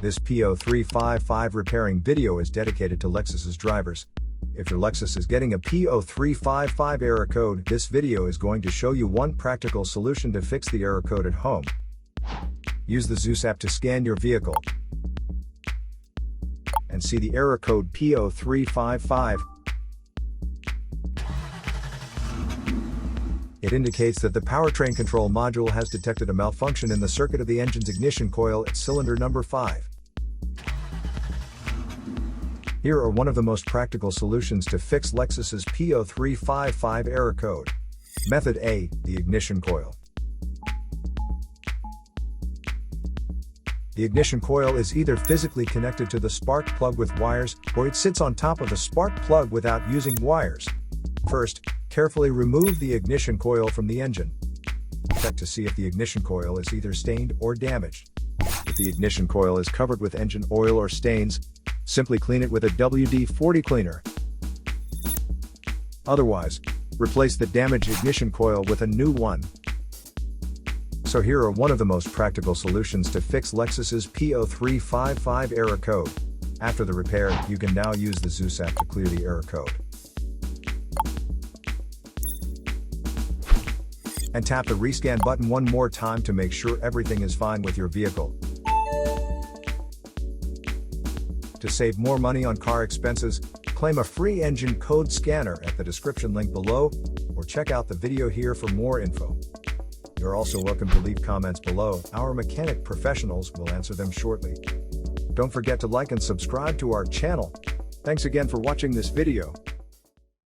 This P0355 repairing video is dedicated to Lexus's drivers. If your Lexus is getting a P0355 error code, this video is going to show you one practical solution to fix the error code at home. Use the LEXUS app to scan your vehicle and see the error code P0355. It indicates that the Powertrain Control Module has detected a malfunction in the circuit of the engine's ignition coil at cylinder number 5. Here are one of the most practical solutions to fix Lexus's P0355 error code. Method A, the ignition coil. The ignition coil is either physically connected to the spark plug with wires, or it sits on top of the spark plug without using wires. First, carefully remove the ignition coil from the engine. Check to see if the ignition coil is either stained or damaged. If the ignition coil is covered with engine oil or stains, simply clean it with a WD-40 cleaner. Otherwise, replace the damaged ignition coil with a new one. So here are one of the most practical solutions to fix Lexus's P0355 error code. After the repair, you can now use the LEXUS app to clear the error code. And tap the rescan button one more time to make sure everything is fine with your vehicle. To save more money on car expenses, claim a free engine code scanner at the description link below, or check out the video here for more info. You're also welcome to leave comments below. Our mechanic professionals will answer them shortly. Don't forget to like and subscribe to our channel. Thanks again for watching this video.